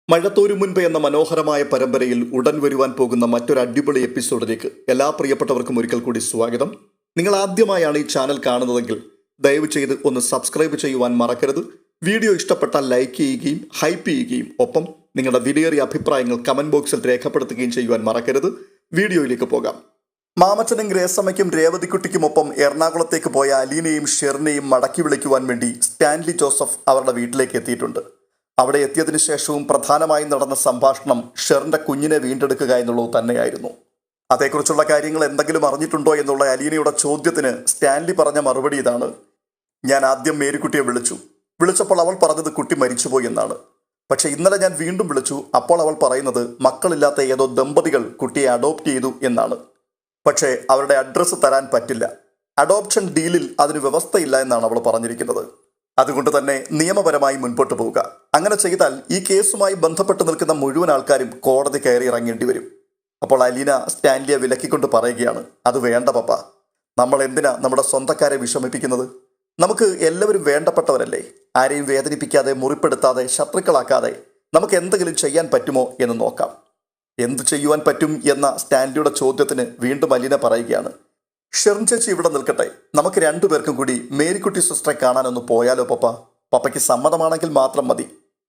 മഴത്തോരു മുൻപ് എന്ന മനോഹരമായ പരമ്പരയിൽ ഉടൻ വരുവാൻ പോകുന്ന മറ്റൊരു അടിപൊളി എപ്പിസോഡിലേക്ക് എല്ലാ പ്രിയപ്പെട്ടവർക്കും ഒരിക്കൽ കൂടി സ്വാഗതം. നിങ്ങൾ ആദ്യമായാണ് ഈ ചാനൽ കാണുന്നതെങ്കിൽ ദയവ് ചെയ്ത് ഒന്ന് സബ്സ്ക്രൈബ് ചെയ്യുവാൻ മറക്കരുത്. വീഡിയോ ഇഷ്ടപ്പെട്ടാൽ ലൈക്ക് ചെയ്യുകയും ഹൈപ്പ് ചെയ്യുകയും ഒപ്പം നിങ്ങളുടെ വിലയേറിയ അഭിപ്രായങ്ങൾ കമന്റ് ബോക്സിൽ രേഖപ്പെടുത്തുകയും ചെയ്യുവാൻ മറക്കരുത്. വീഡിയോയിലേക്ക് പോകാം. മാമച്ചനും ഗ്രേസമ്മയ്ക്കും രേവതിക്കുട്ടിക്കുമൊപ്പം എറണാകുളത്തേക്ക് പോയ അലീനയും ഷെറിനെയും മടക്കി വിളിക്കുവാൻ വേണ്ടി സ്റ്റാൻലി ജോസഫ് അവരുടെ വീട്ടിലേക്ക് എത്തിയിട്ടുണ്ട്. അവിടെ എത്തിയതിനു ശേഷവും പ്രധാനമായും നടന്ന സംഭാഷണം ഷെറിന്റെ കുഞ്ഞിനെ വീണ്ടെടുക്കുക എന്നുള്ളത് തന്നെയായിരുന്നു. അതേക്കുറിച്ചുള്ള കാര്യങ്ങൾ എന്തെങ്കിലും അറിഞ്ഞിട്ടുണ്ടോ എന്നുള്ള അലീനയുടെ ചോദ്യത്തിന് സ്റ്റാൻലി പറഞ്ഞ മറുപടി ഇതാണ്: ഞാൻ ആദ്യം മേരിക്കുട്ടിയെ വിളിച്ചപ്പോൾ അവൾ പറഞ്ഞത് കുട്ടി മരിച്ചുപോയി എന്നാണ്. പക്ഷെ ഇന്നലെ ഞാൻ വീണ്ടും വിളിച്ചു. അപ്പോൾ അവൾ പറയുന്നത് മക്കളില്ലാത്ത ഏതോ ദമ്പതികൾ കുട്ടിയെ അഡോപ്റ്റ് ചെയ്തു എന്നാണ്. പക്ഷേ അവരുടെ അഡ്രസ്സ് തരാൻ പറ്റില്ല. അഡോപ്ഷൻ ഡീലിൽ അതിന് വ്യവസ്ഥയില്ല എന്നാണ് അവൾ പറഞ്ഞിരിക്കുന്നത്. അതുകൊണ്ട് തന്നെ നിയമപരമായി മുൻപോട്ട് പോവുക. അങ്ങനെ ചെയ്താൽ ഈ കേസുമായി ബന്ധപ്പെട്ട് നിൽക്കുന്ന മുഴുവൻ ആൾക്കാരും കോടതി കയറി ഇറങ്ങേണ്ടി വരും. അപ്പോൾ അലീന സ്റ്റാൻലിയെ വിലക്കിക്കൊണ്ട് പറയുകയാണ്, അത് വേണ്ട പപ്പ, നമ്മൾ എന്തിനാ നമ്മുടെ സ്വന്തക്കാരെ വിഷമിപ്പിക്കുന്നത്? നമുക്ക് എല്ലാവരും വേണ്ടപ്പെട്ടവരല്ലേ? ആരെയും വേദനിപ്പിക്കാതെ, മുറിപ്പെടുത്താതെ, ശത്രുക്കളാക്കാതെ നമുക്ക് എന്തെങ്കിലും ചെയ്യാൻ പറ്റുമോ എന്ന് നോക്കാം. എന്തു ചെയ്യുവാൻ പറ്റും എന്ന സ്റ്റാൻലിയുടെ ചോദ്യത്തിന് വീണ്ടും അലീന പറയുകയാണ്, ഷെറിൻ ചേച്ചി ഇവിടെ നിൽക്കട്ടെ, നമുക്ക് രണ്ടുപേർക്കും കൂടി മേരിക്കുട്ടി സിസ്റ്ററെ കാണാനൊന്ന് പോയാലോ പപ്പ? പപ്പയ്ക്ക് സമ്മതമാണെങ്കിൽ മാത്രം മതി.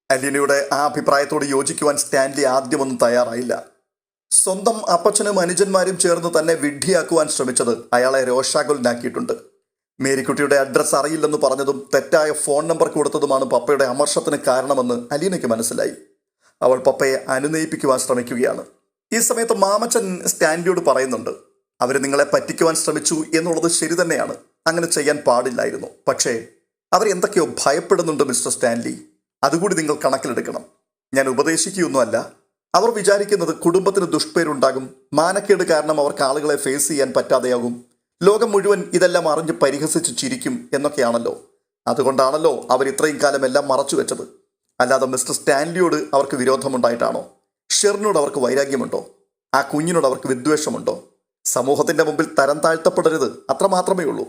അലീനയുടെ ആ അഭിപ്രായത്തോട് യോജിക്കുവാൻ സ്റ്റാൻലി ആദ്യമൊന്നും തയ്യാറായില്ല. സ്വന്തം അപ്പച്ചനും അനുജന്മാരും ചേർന്ന് തന്നെ വിഡ്ഢിയാക്കുവാൻ ശ്രമിച്ചത് അയാളെ രോഷാകുലനാക്കിയിട്ടുണ്ട്. മേരിക്കുട്ടിയുടെ അഡ്രസ്സ് അറിയില്ലെന്ന് പറഞ്ഞതും തെറ്റായ ഫോൺ നമ്പർ കൊടുത്തതുമാണ് പപ്പയുടെ അമർഷത്തിന് കാരണമെന്ന് അലീനയ്ക്ക് മനസ്സിലായി. അവൾ പപ്പയെ അനുനയിപ്പിക്കുവാൻ ശ്രമിക്കുകയാണ്. ഈ സമയത്ത് മാമച്ചൻ സ്റ്റാൻലിയോട് പറയുന്നുണ്ട്, അവർ നിങ്ങളെ പറ്റിക്കുവാൻ ശ്രമിച്ചു എന്നുള്ളത് ശരി തന്നെയാണ്. അങ്ങനെ ചെയ്യാൻ പാടില്ലായിരുന്നു. പക്ഷേ അവരെന്തൊക്കെയോ ഭയപ്പെടുന്നുണ്ട് മിസ്റ്റർ സ്റ്റാൻലി. അതുകൂടി നിങ്ങൾ കണക്കിലെടുക്കണം. ഞാൻ ഉപദേശിക്കുകയൊന്നുമല്ല. അവർ വിചാരിക്കുന്നത് കുടുംബത്തിന് ദുഷ്പേരുണ്ടാകും, മാനക്കേട് കാരണം അവർക്ക് ആളുകളെ ഫേസ് ചെയ്യാൻ പറ്റാതെയാകും, ലോകം മുഴുവൻ ഇതെല്ലാം അറിഞ്ഞ് പരിഹസിച്ച് ചിരിക്കും എന്നൊക്കെയാണല്ലോ. അതുകൊണ്ടാണല്ലോ അവർ ഇത്രയും കാലം എല്ലാം മറച്ചു വെച്ചത്. അല്ലാതെ മിസ്റ്റർ സ്റ്റാൻലിയോട് അവർക്ക് വിരോധമുണ്ടായിട്ടാണോ? ഷെറിനോട് അവർക്ക് വൈരാഗ്യമുണ്ടോ? ആ കുഞ്ഞിനോട് അവർക്ക് വിദ്വേഷമുണ്ടോ? സമൂഹത്തിന്റെ മുമ്പിൽ തരം താഴ്ത്തപ്പെടരുത്, അത്രമാത്രമേ ഉള്ളൂ.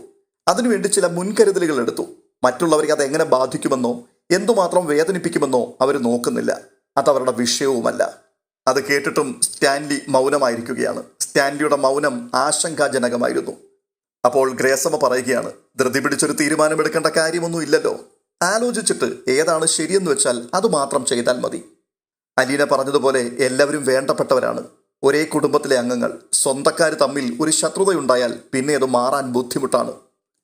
അതിനുവേണ്ടി ചില മുൻകരുതലുകൾ എടുത്തു. മറ്റുള്ളവർക്ക് അത് എങ്ങനെ ബാധിക്കുമെന്നോ എന്തുമാത്രം വേദനിപ്പിക്കുമെന്നോ അവർ നോക്കുന്നില്ല. അതവരുടെ വിഷയവുമല്ല. അത് കേട്ടിട്ടും സ്റ്റാൻലി മൗനമായിരിക്കുകയാണ്. സ്റ്റാൻലിയുടെ മൗനം ആശങ്കാജനകമായിരുന്നു. അപ്പോൾ ഗ്രേസമ്മ പറയുകയാണ്, ധൃതി പിടിച്ചൊരു തീരുമാനമെടുക്കേണ്ട കാര്യമൊന്നും ഇല്ലല്ലോ. ആലോചിച്ചിട്ട് ഏതാണ് ശരിയെന്ന് വെച്ചാൽ അത് മാത്രം ചെയ്താൽ മതി. അലീന പറഞ്ഞതുപോലെ എല്ലാവരും വേണ്ടപ്പെട്ടവരാണ്, ഒരേ കുടുംബത്തിലെ അംഗങ്ങൾ. സ്വന്തക്കാർ തമ്മിൽ ഒരു ശത്രുതയുണ്ടായാൽ പിന്നെ അത് മാറാൻ ബുദ്ധിമുട്ടാണ്.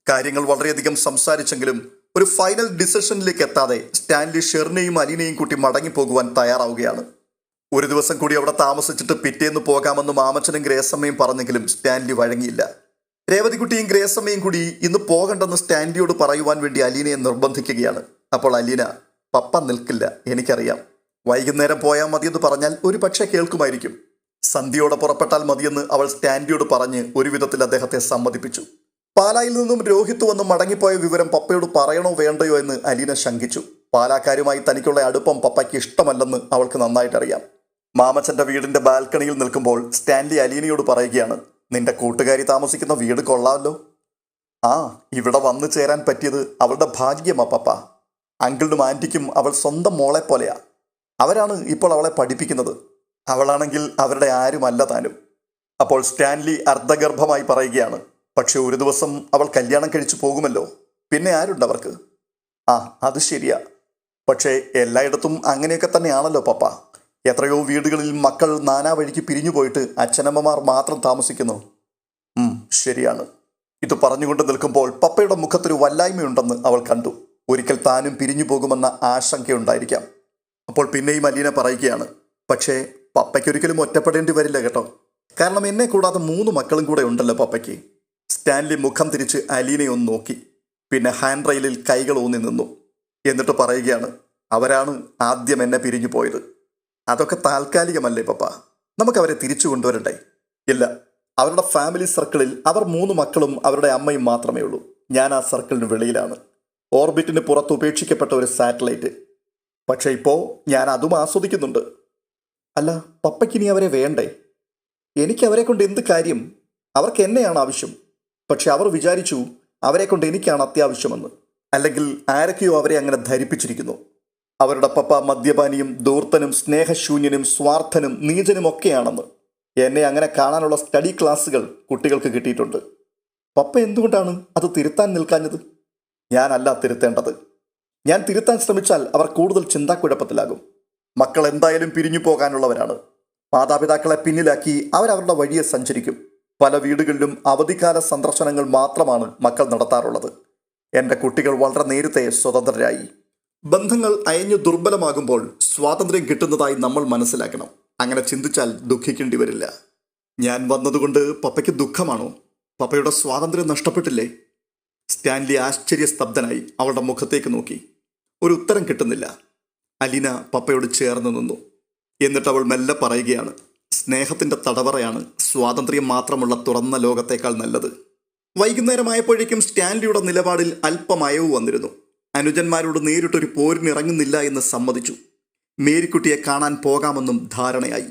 കാര്യങ്ങൾ വളരെയധികം സംസാരിച്ചെങ്കിലും ഒരു ഫൈനൽ ഡിസിഷനിലേക്ക് എത്താതെ സ്റ്റാൻലി ഷെറിനെയും അലീനയും കൂട്ടി മടങ്ങിപ്പോകുവാൻ തയ്യാറാവുകയാണ്. ഒരു ദിവസം കൂടി അവിടെ താമസിച്ചിട്ട് പിറ്റേന്ന് പോകാമെന്ന് മാമച്ചനും ഗ്രേസമ്മയും പറഞ്ഞെങ്കിലും സ്റ്റാൻലി വഴങ്ങിയില്ല. രേവതിക്കുട്ടിയും ഗ്രേസമ്മയും കൂടി ഇന്ന് പോകണ്ടെന്ന് സ്റ്റാൻലിയോട് പറയുവാൻ വേണ്ടി അലീനയെ നിർബന്ധിക്കുകയാണ്. അപ്പോൾ അലീന, പപ്പ നിൽക്കില്ല, എനിക്കറിയാം. വൈകുന്നേരം പോയാൽ മതിയെന്ന് പറഞ്ഞാൽ ഒരു പക്ഷേ കേൾക്കുമായിരിക്കും. സന്ധ്യയോടെ പുറപ്പെട്ടാൽ മതിയെന്ന് അവൾ സ്റ്റാൻലിയോട് പറഞ്ഞ് ഒരു വിധത്തിൽ അദ്ദേഹത്തെ സമ്മതിപ്പിച്ചു. പാലായിൽ നിന്നും രോഹിത് വന്ന് മടങ്ങിപ്പോയ വിവരം പപ്പയോട് പറയണോ വേണ്ടയോ എന്ന് അലീന ശങ്കിച്ചു. പാലാക്കാരുമായി തനിക്കുള്ള അടുപ്പം പപ്പയ്ക്ക് ഇഷ്ടമല്ലെന്ന് അവൾക്ക് നന്നായിട്ടറിയാം. മാമച്ചന്റെ വീടിന്റെ ബാൽക്കണിയിൽ നിൽക്കുമ്പോൾ സ്റ്റാൻലി അലീനയോട് പറയുകയാണ്, നിന്റെ കൂട്ടുകാരി താമസിക്കുന്ന വീട് കൊള്ളാമല്ലോ. ആ, ഇവിടെ വന്നു ചേരാൻ പറ്റിയത് അവളുടെ ഭാഗ്യമാ പപ്പ. അങ്കിളിനും ആൻറ്റിക്കും അവൾ സ്വന്തം മോളെ പോലെയാ. അവരാണ് ഇപ്പോൾ അവളെ പഠിപ്പിക്കുന്നത്. അവളാണെങ്കിൽ അവരുടെ ആരുമല്ല താനും. അപ്പോൾ സ്റ്റാൻലി അർദ്ധഗർഭമായി പറയുകയാണ്, പക്ഷെ ഒരു ദിവസം അവൾ കല്യാണം കഴിച്ചു പോകുമല്ലോ, പിന്നെ ആരുണ്ടവർക്ക്? ആ, അത് ശരിയാ. പക്ഷേ എല്ലായിടത്തും അങ്ങനെയൊക്കെ തന്നെയാണല്ലോ പപ്പ. എത്രയോ വീടുകളിൽ മക്കൾ നാനാ വഴിക്ക് പിരിഞ്ഞു പോയിട്ട് അച്ഛനമ്മമാർ മാത്രം താമസിക്കുന്നു. ശരിയാണ്. ഇത് പറഞ്ഞുകൊണ്ട് നിൽക്കുമ്പോൾ പപ്പയുടെ മുഖത്തൊരു വല്ലായ്മയുണ്ടെന്ന് അവൾ കണ്ടു. ഒരിക്കൽ താനും പിരിഞ്ഞു പോകുമെന്ന ആശങ്കയുണ്ടായിരിക്കാം. അപ്പോൾ പിന്നെയും അലീന പറയുകയാണ്, പക്ഷേ പപ്പയ്ക്കൊരിക്കലും ഒറ്റപ്പെടേണ്ടി വരില്ല കേട്ടോ. കാരണം എന്നെ കൂടാതെ 3 മക്കളും കൂടെ ഉണ്ടല്ലോ പപ്പയ്ക്ക്. സ്റ്റാൻലി മുഖം തിരിച്ച് അലീനയെ ഒന്ന് നോക്കി. പിന്നെ ഹാൻഡ് റെയിലിൽ കൈകൾ ഊന്നി നിന്നു. എന്നിട്ട് പറയുകയാണ്, അവരാണ് ആദ്യം എന്നെ പിരിഞ്ഞു പോയത്. അതൊക്കെ താൽക്കാലികമല്ലേ പപ്പ? നമുക്കവരെ തിരിച്ചു കൊണ്ടുവരണ്ടേ? ഇല്ല, അവരുടെ ഫാമിലി സർക്കിളിൽ അവർ 3 മക്കളും അവരുടെ അമ്മയും മാത്രമേ ഉള്ളൂ. ഞാൻ ആ സർക്കിളിന് വെളിയിലാണ്, ഓർബിറ്റിന് പുറത്ത് ഉപേക്ഷിക്കപ്പെട്ട ഒരു സാറ്റലൈറ്റ്. പക്ഷേ ഇപ്പോൾ ഞാൻ അതും ആസ്വദിക്കുന്നുണ്ട്. അല്ല, പപ്പയ്ക്കിനി അവരെ വേണ്ടേ? എനിക്ക് അവരെ കൊണ്ട് എന്ത് കാര്യം? അവർക്ക് എന്നെയാണ് ആവശ്യം. പക്ഷെ അവർ വിചാരിച്ചു അവരെ കൊണ്ട് എനിക്കാണ് അത്യാവശ്യമെന്ന്. അല്ലെങ്കിൽ ആരൊക്കെയോ അവരെ അങ്ങനെ ധരിപ്പിച്ചിരിക്കുന്നു. അവരുടെ പപ്പ മദ്യപാനിയും ധൂർത്തനും സ്നേഹശൂന്യനും സ്വാർത്ഥനും നീചനുമൊക്കെയാണെന്ന് എന്നെ അങ്ങനെ കാണാനുള്ള സ്റ്റഡി ക്ലാസ്സുകൾ കുട്ടികൾക്ക് കിട്ടിയിട്ടുണ്ട്. പപ്പ എന്തുകൊണ്ടാണ് അത് തിരുത്താൻ നിൽക്കാഞ്ഞത്? ഞാനല്ല തിരുത്തേണ്ടത്. ഞാൻ തിരുത്താൻ ശ്രമിച്ചാൽ അവർ കൂടുതൽ ചിന്താക്കുഴപ്പത്തിലാകും. മക്കൾ എന്തായാലും പിരിഞ്ഞു പോകാനുള്ളവരാണ്. മാതാപിതാക്കളെ പിന്നിലാക്കി അവരവരുടെ വഴിയെ സഞ്ചരിക്കും. പല വീടുകളിലും അവധിക്കാല സന്ദർശനങ്ങൾ മാത്രമാണ് മക്കൾ നടത്താറുള്ളത്. എൻ്റെ കുട്ടികൾ വളരെ നേരത്തെ സ്വതന്ത്രരായി. ബന്ധങ്ങൾ അയഞ്ഞു ദുർബലമാകുമ്പോൾ സ്വാതന്ത്ര്യം കിട്ടുന്നതായി നമ്മൾ മനസ്സിലാക്കണം. അങ്ങനെ ചിന്തിച്ചാൽ ദുഃഖിക്കേണ്ടി വരില്ല. ഞാൻ വന്നതുകൊണ്ട് പപ്പയ്ക്ക് ദുഃഖമാണോ? പപ്പയുടെ സ്വാതന്ത്ര്യം നഷ്ടപ്പെട്ടില്ലേ? സ്റ്റാൻലി ആശ്ചര്യസ്തബ്ധനായി അവളുടെ മുഖത്തേക്ക് നോക്കി. ഒരു ഉത്തരം കിട്ടുന്നില്ല. അലീന പപ്പയോട് ചേർന്ന് നിന്നു. എന്നിട്ട് അവൾ മെല്ലെ പറയുകയാണ്, സ്നേഹത്തിൻ്റെ തടവറയാണ് സ്വാതന്ത്ര്യം മാത്രമുള്ള തുറന്ന ലോകത്തേക്കാൾ നല്ലത്. വൈകുന്നേരമായപ്പോഴേക്കും സ്റ്റാൻലിയുടെ നിലപാടിൽ അല്പം അയവ് വന്നിരുന്നു. അനുജന്മാരോട് നേരിട്ടൊരു പോരിനിറങ്ങുന്നില്ല എന്ന് സമ്മതിച്ചു. മേരിക്കുട്ടിയെ കാണാൻ പോകാമെന്നും ധാരണയായി.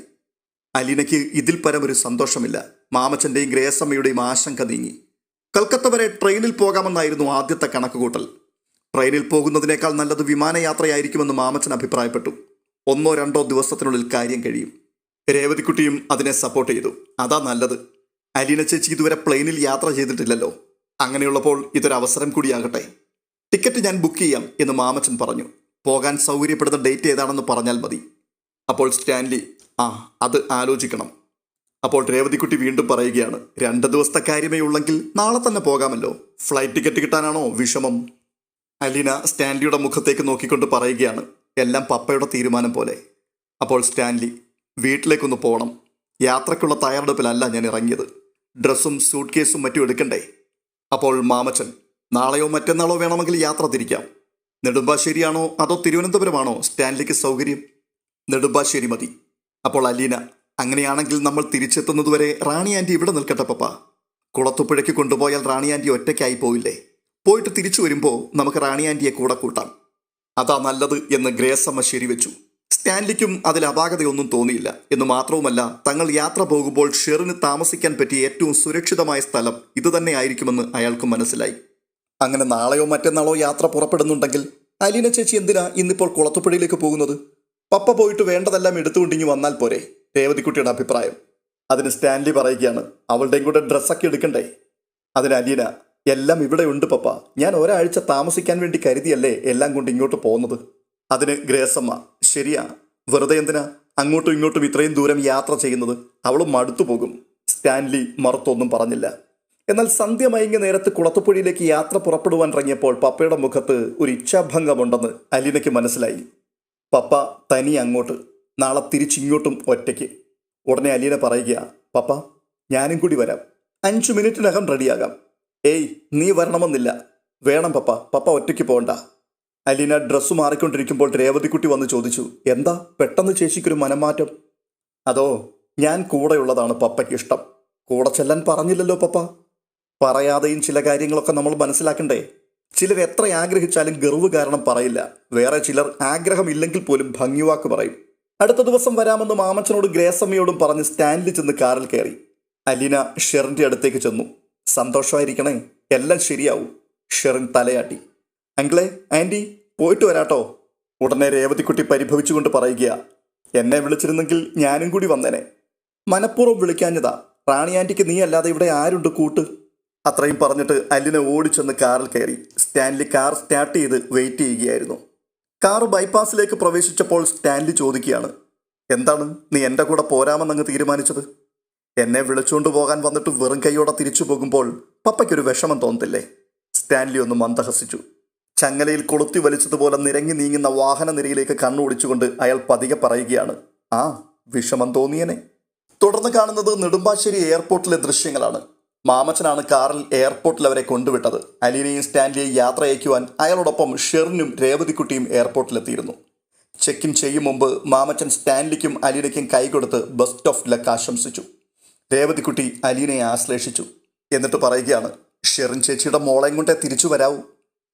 അലീനയ്ക്ക് ഇതിൽ പരമൊരു സന്തോഷമില്ല. മാമച്ചൻ്റെയും ഗ്രേസമ്മയുടെയും ആശങ്ക നീങ്ങി. കൽക്കത്ത വരെ ട്രെയിനിൽ പോകാമെന്നായിരുന്നു ആദ്യത്തെ കണക്കുകൂട്ടൽ. ട്രെയിനിൽ പോകുന്നതിനേക്കാൾ നല്ലത് വിമാനയാത്രയായിരിക്കുമെന്ന് മാമച്ചൻ അഭിപ്രായപ്പെട്ടു. 1-2 ദിവസത്തിനുള്ളിൽ കാര്യം കഴിയും. രേവതിക്കുട്ടിയും അതിനെ സപ്പോർട്ട് ചെയ്തു. അതാ നല്ലത്. അലീന ചേച്ചി ഇതുവരെ പ്ലെയിനിൽ യാത്ര ചെയ്തിട്ടില്ലല്ലോ. അങ്ങനെയുള്ളപ്പോൾ ഇതൊരവസരം കൂടിയാകട്ടെ. ടിക്കറ്റ് ഞാൻ ബുക്ക് ചെയ്യാം എന്ന് മാമച്ചൻ പറഞ്ഞു. പോകാൻ സൗകര്യപ്പെടുന്ന ഡേറ്റ് ഏതാണെന്ന് പറഞ്ഞാൽ മതി. അപ്പോൾ സ്റ്റാൻലി, അത് ആലോചിക്കണം. അപ്പോൾ രേവതിക്കുട്ടി വീണ്ടും പറയുകയാണ്, 2 ദിവസത്തെ കാര്യമേ ഉള്ളെങ്കിൽ നാളെ തന്നെ പോകാമല്ലോ. ഫ്ലൈറ്റ് ടിക്കറ്റ് കിട്ടാനാണോ വിഷമം? അലീന സ്റ്റാൻലിയുടെ മുഖത്തേക്ക് നോക്കിക്കൊണ്ട് പറയുകയാണ്, എല്ലാം പപ്പയുടെ തീരുമാനം പോലെ. അപ്പോൾ സ്റ്റാൻലി, വീട്ടിലേക്കൊന്ന് പോകണം. യാത്രയ്ക്കുള്ള തയ്യാറെടുപ്പിലല്ല ഞാൻ ഇറങ്ങിയത്. ഡ്രസ്സും സൂട്ട് കേസും മറ്റും എടുക്കണ്ടേ? അപ്പോൾ മാമച്ചൻ, നാളെയോ മറ്റന്നാളോ വേണമെങ്കിൽ യാത്ര തിരിക്കാം. നെടുമ്പാശ്ശേരിയാണോ അതോ തിരുവനന്തപുരമാണോ സ്റ്റാൻലിക്ക് സൗകര്യം? നെടുമ്പാശ്ശേരി മതി. അപ്പോൾ അലീന, അങ്ങനെയാണെങ്കിൽ നമ്മൾ തിരിച്ചെത്തുന്നതുവരെ റാണി ആൻറ്റി ഇവിടെ നിൽക്കട്ടെ പപ്പ. കുളത്തുപുഴയ്ക്ക് കൊണ്ടുപോയാൽ റാണി ആൻറ്റി ഒറ്റയ്ക്കായി പോയില്ലേ? പോയിട്ട് തിരിച്ചു വരുമ്പോൾ നമുക്ക് റാണി ആൻറ്റിയെ കൂടെ കൂട്ടാം. അതാ നല്ലത് എന്ന് ഗ്രേസമ്മ ശരിവെച്ചു. സ്റ്റാൻലിക്കും അതിൽ അപാകതയൊന്നും തോന്നിയില്ല. എന്ന് മാത്രവുമല്ല, തങ്ങൾ യാത്ര പോകുമ്പോൾ ഷെറിന് താമസിക്കാൻ പറ്റിയ ഏറ്റവും സുരക്ഷിതമായ സ്ഥലം ഇതുതന്നെ ആയിരിക്കുമെന്ന് അയാൾക്ക് മനസ്സിലായി. അങ്ങനെ നാളെയോ മറ്റന്നാളോ യാത്ര പുറപ്പെടുന്നുണ്ടെങ്കിൽ അലീന ചേച്ചി എന്തിനാ ഇന്നിപ്പോൾ കുളത്തുപുഴയിലേക്ക് പോകുന്നത്? പപ്പ പോയിട്ട് വേണ്ടതെല്ലാം എടുത്തുകൊണ്ടിങ്ങി വന്നാൽ പോരെ? രേവതിക്കുട്ടിയുടെ അഭിപ്രായം. അതിന് സ്റ്റാൻലി പറയുകയാണ്, അവളുടെയും കൂടെ ഡ്രസ്സൊക്കെ എടുക്കണ്ടേ? അതിന് അലീന, എല്ലാം ഇവിടെ ഉണ്ട് പപ്പ. ഞാൻ ഒരാഴ്ച താമസിക്കാൻ വേണ്ടി കരുതിയല്ലേ എല്ലാം കൊണ്ട് ഇങ്ങോട്ട് പോകുന്നത്. അതിന് ഗ്രേസമ്മ, ശരിയാ, വെറുതെ എന്തിനാ അങ്ങോട്ടും ഇങ്ങോട്ടും ഇത്രയും ദൂരം യാത്ര ചെയ്യുന്നത്? അവളും മടുത്തു പോകും. സ്റ്റാൻലി മറുത്തൊന്നും പറഞ്ഞില്ല. എന്നാൽ സന്ധ്യ മയങ്ങിയ നേരത്ത് കുളത്തുപുഴയിലേക്ക് യാത്ര പുറപ്പെടുവാൻ ഇറങ്ങിയപ്പോൾ പപ്പയുടെ മുഖത്ത് ഒരു ഇച്ഛാഭംഗമുണ്ടെന്ന് അലീനയ്ക്ക് മനസ്സിലായി. പപ്പ തനി അങ്ങോട്ട്, നാളെ തിരിച്ചിങ്ങോട്ടും ഒറ്റയ്ക്ക്. ഉടനെ അലീന പറയുക, പപ്പ ഞാനും കൂടി വരാം. 5 മിനിറ്റിനകം റെഡിയാകാം. ഏയ്, നീ വരണമെന്നില്ല. വേണം പപ്പ, പപ്പ ഒറ്റയ്ക്ക് പോകണ്ട. അലീന ഡ്രസ്സ് മാറിക്കൊണ്ടിരിക്കുമ്പോൾ രേവതിക്കുട്ടി വന്ന് ചോദിച്ചു, എന്താ പെട്ടെന്ന് ചേച്ചിക്കൊരു മനംമാറ്റം? അതോ, ഞാൻ കൂടെയുള്ളതാണ് പപ്പയ്ക്ക് ഇഷ്ടം. കൂടെ ചെല്ലാൻ പറഞ്ഞില്ലല്ലോ പപ്പ. പറയാതെയും ചില കാര്യങ്ങളൊക്കെ നമ്മൾ മനസ്സിലാക്കണ്ടേ? ചിലർ എത്ര ആഗ്രഹിച്ചാലും ഗർവ് കാരണം പറയില്ല. വേറെ ചിലർ ആഗ്രഹമില്ലെങ്കിൽ പോലും ഭംഗിവാക്ക് പറയും. അടുത്ത ദിവസം വരാമെന്ന് മാമച്ചനോട് ഗ്രേസമ്മയോടും പറഞ്ഞ് സ്റ്റാൻലി ചെന്ന് കാറിൽ കയറി. അലീന ഷെറിൻ്റെ അടുത്തേക്ക് ചെന്നു. സന്തോഷമായിരിക്കണേ, എല്ലാം ശരിയാവും. ഷെറിൻ തലയാട്ടി. അങ്കിളെ, ആൻറ്റി, പോയിട്ട് വരാട്ടോ. ഉടനെ രേവതിക്കുട്ടി പരിഭവിച്ചുകൊണ്ട് പറയുക, എന്നെ വിളിച്ചിരുന്നെങ്കിൽ ഞാനും കൂടി വന്നേനെ. മനഃപൂർവ്വം വിളിക്കാഞ്ഞതാ. റാണി ആൻറ്റിക്ക് നീ അല്ലാതെ ഇവിടെ ആരുണ്ട് കൂട്ട്? അത്രയും പറഞ്ഞിട്ട് അലീന ഓടിച്ചെന്ന് കാറിൽ കയറി. സ്റ്റാൻലി കാർ സ്റ്റാർട്ട് ചെയ്ത് വെയിറ്റ് ചെയ്യുകയായിരുന്നു. കാർ ബൈപ്പാസിലേക്ക് പ്രവേശിച്ചപ്പോൾ സ്റ്റാൻലി ചോദിക്കുകയാണ്, എന്താണ് നീ എൻ്റെ കൂടെ പോരാമെന്നങ്ങ് തീരുമാനിച്ചത്? എന്നെ വിളിച്ചുകൊണ്ട് പോകാൻ വന്നിട്ട് വെറും കൈയോടെ തിരിച്ചു പോകുമ്പോൾ പപ്പയ്ക്കൊരു വിഷമം തോന്നത്തില്ലേ? സ്റ്റാൻലി ഒന്ന് മന്ദഹസിച്ചു. ചങ്ങലയിൽ കൊളുത്തി വലിച്ചതുപോലെ നിരങ്ങി നീങ്ങുന്ന വാഹന നിരയിലേക്ക് കണ്ണോടിച്ചുകൊണ്ട് അയാൾ പതിയെ പറയുകയാണ്, വിഷമം തോന്നിയനെ. തുടർന്ന് കാണുന്നത് നെടുമ്പാശ്ശേരി എയർപോർട്ടിലെ ദൃശ്യങ്ങളാണ്. മാമച്ചനാണ് കാറിൽ എയർപോർട്ടിൽ അവരെ കൊണ്ടുവിട്ടത്. അലീനയും സ്റ്റാൻലിയെയും യാത്ര അയക്കുവാൻ അയാളോടൊപ്പം ഷെറിനും രേവതിക്കുട്ടിയും എയർപോർട്ടിലെത്തിയിരുന്നു. ചെക്ക് ഇൻ ചെയ്യും മുമ്പ് മാമച്ചൻ സ്റ്റാൻലിക്കും അലീനയ്ക്കും കൈകൊടുത്ത് ബസ് സ്റ്റോപ്പിലേക്ക് ആശംസിച്ചു. രേവതിക്കുട്ടി അലീനയെ ആശ്ലേഷിച്ചു. എന്നിട്ട് പറയുകയാണ്, ഷെറിൻ ചേച്ചിയുടെ മോളെയും കൊണ്ടേ തിരിച്ചു വരാവൂ.